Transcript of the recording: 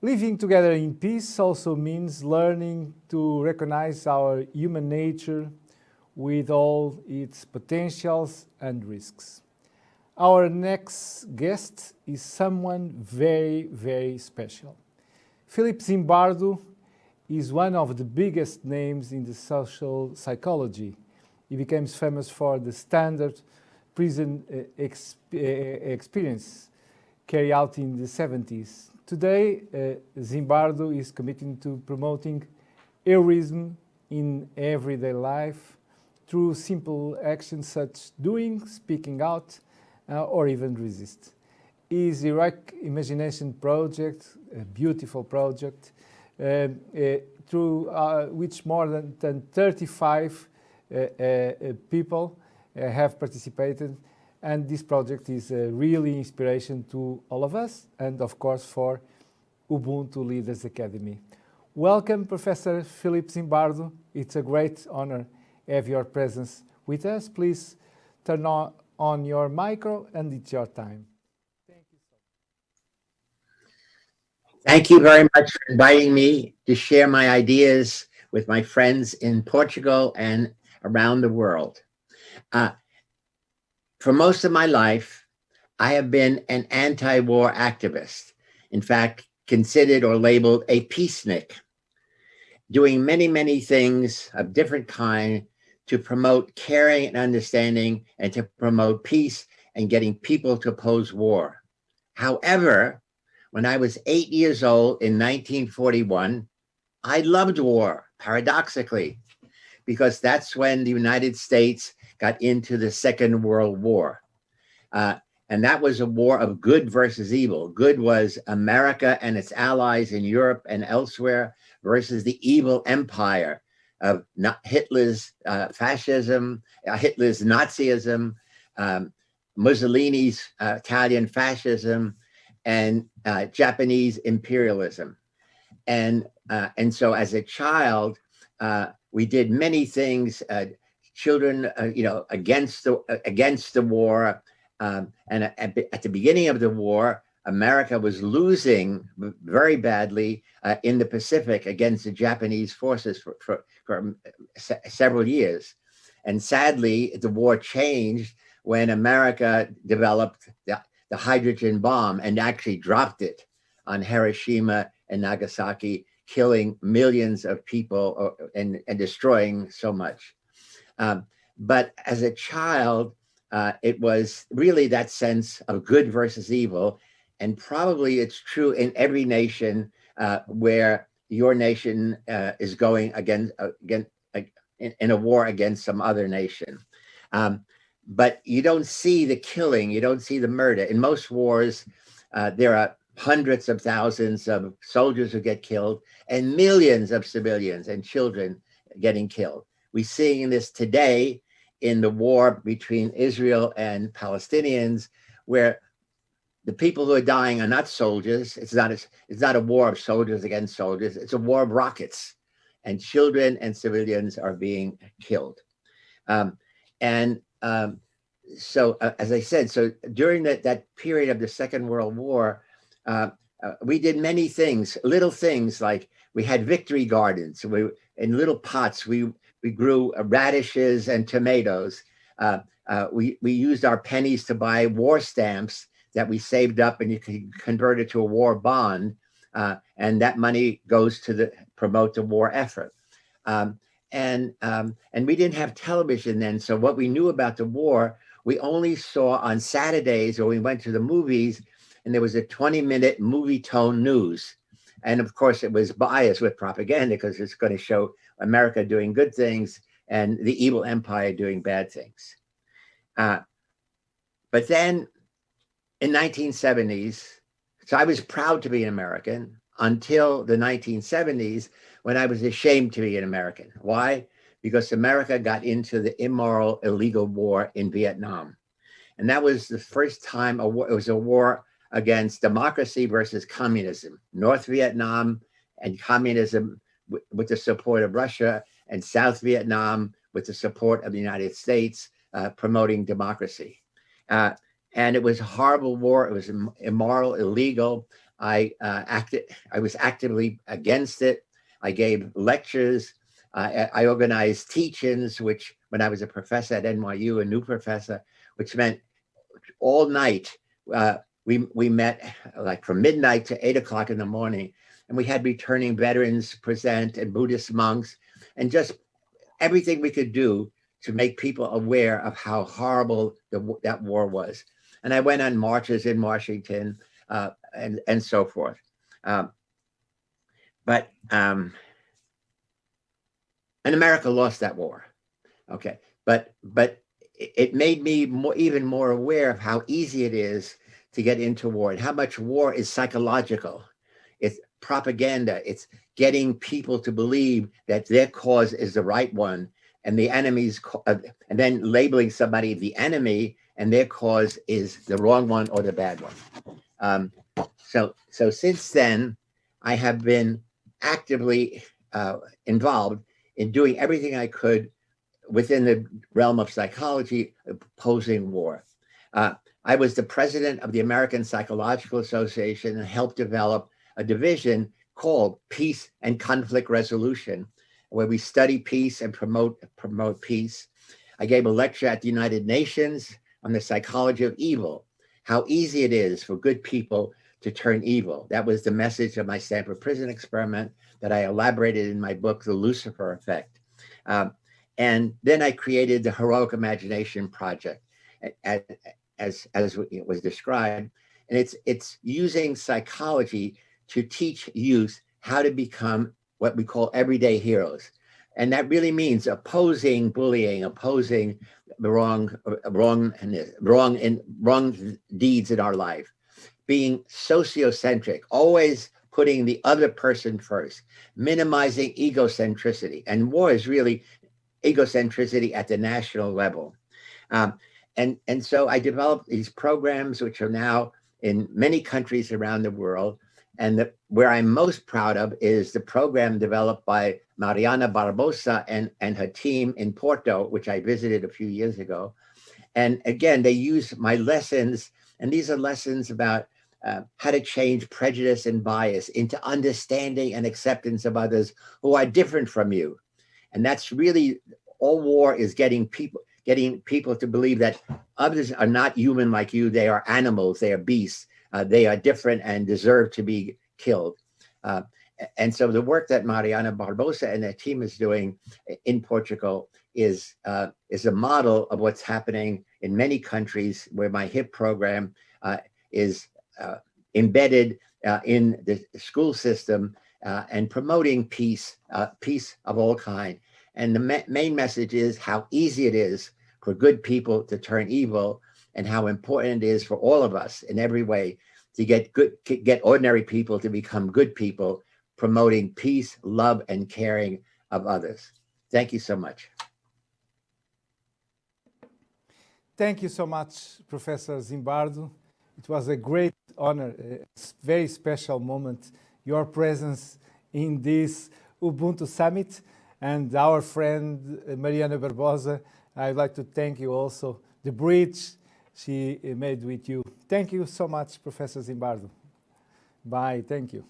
Living together in peace also means learning to recognize our human nature with all its potentials and risks. Our next guest is someone very, very special. Philip Zimbardo is one of the biggest names in the social psychology. He became famous for the standard prison experience carried out in the 70s. Today, Zimbardo is committed to promoting heroism in everyday life through simple actions such as doing, speaking out, or even resist. His Iraq Imagination Project, a beautiful project, through which more than 35 people have participated, and this project is a really inspiration to all of us and of course for Ubuntu Leaders Academy. Welcome, Professor Philip Zimbardo. It's a great honor to have your presence with us. Please turn on your micro and it's your time. Thank you so much. Thank you very much for inviting me to share my ideas with my friends in Portugal and around the world. For most of my life, I have been an anti-war activist. In fact, considered or labeled a peacenik, doing many, many things of different kind to promote caring and understanding and to promote peace and getting people to oppose war. However, when I was 8 years old in 1941, I loved war, paradoxically, because that's when the United States got into the Second World War. And that was a war of good versus evil. Good was America and its allies in Europe and elsewhere versus the evil empire of Hitler's fascism, Hitler's Nazism, Mussolini's Italian fascism, and Japanese imperialism. And so as a child, we did many things, children, against the war. And at the beginning of the war, America was losing very badly in the Pacific against the Japanese forces for several years. And sadly, the war changed when America developed the hydrogen bomb and actually dropped it on Hiroshima and Nagasaki, killing millions of people and destroying so much. But as a child, it was really that sense of good versus evil. And probably it's true in every nation where your nation is going in a war against some other nation. But you don't see the killing, you don't see the murder. In most wars, there are hundreds of thousands of soldiers who get killed and millions of civilians and children getting killed. We're seeing this today in the war between Israel and Palestinians, where the people who are dying are not soldiers. It's not a war of soldiers against soldiers. It's a war of rockets, and children and civilians are being killed. So as I said, so during that period of the Second World War, we did many things, little things like we had victory gardens. In little pots, we grew radishes and tomatoes. We used our pennies to buy war stamps that we saved up, and you could convert it to a war bond, and that money goes to promote the war effort. And we didn't have television then, so what we knew about the war, we only saw on Saturdays, or we went to the movies, and there was a 20-minute movie tone news. And of course, it was biased with propaganda because it's going to show America doing good things and the evil empire doing bad things. But then in 1970s, so I was proud to be an American until the 1970s when I was ashamed to be an American. Why? Because America got into the immoral, illegal war in Vietnam. And that was the first time it was a war against democracy versus communism. North Vietnam and communism with the support of Russia, and South Vietnam with the support of the United States promoting democracy. And it was a horrible war. It was immoral, illegal. I was actively against it. I gave lectures. I organized teach-ins, which when I was a professor at NYU, a new professor, which meant all night. We met like from midnight to 8 o'clock in the morning, and we had returning veterans present and Buddhist monks, and just everything we could do to make people aware of how horrible that war was. And I went on marches in Washington and so forth. But and America lost that war. Okay, but it made me even more aware of how easy it is to get into war and how much war is psychological. It's propaganda. It's getting people to believe that their cause is the right one, and the enemy's, and then labeling somebody the enemy, and their cause is the wrong one or the bad one. So since then, I have been actively involved in doing everything I could within the realm of psychology, opposing war. I was the president of the American Psychological Association and helped develop a division called Peace and Conflict Resolution, where we study peace and promote peace. I gave a lecture at the United Nations on the psychology of evil, how easy it is for good people to turn evil. That was the message of my Stanford Prison experiment that I elaborated in my book, The Lucifer Effect. And then I created the Heroic Imagination Project, as it was described. And it's using psychology to teach youth how to become what we call everyday heroes. And that really means opposing bullying, opposing the wrong deeds in our life, being sociocentric, always putting the other person first, minimizing egocentricity. And war is really egocentricity at the national level. And so I developed these programs, which are now in many countries around the world. And where I'm most proud of is the program developed by Mariana Barbosa and her team in Porto, which I visited a few years ago. And again, they use my lessons, and these are lessons about how to change prejudice and bias into understanding and acceptance of others who are different from you. And that's really all war is, getting people to believe that others are not human like you. They are animals, they are beasts, they are different and deserve to be killed. And so the work that Mariana Barbosa and their team is doing in Portugal is a model of what's happening in many countries where my HIP program is embedded in the school system and promoting peace of all kind. And the main message is how easy it is for good people to turn evil, and how important it is for all of us in every way to get ordinary people to become good people, promoting peace, love, and caring of others. Thank you so much. Thank you so much, Professor Zimbardo. It was a great honor, a very special moment, your presence in this Ubuntu Summit. And our friend Mariana Barbosa, I'd like to thank you also, the bridge she made with you. Thank you so much, Professor Zimbardo. Bye, thank you.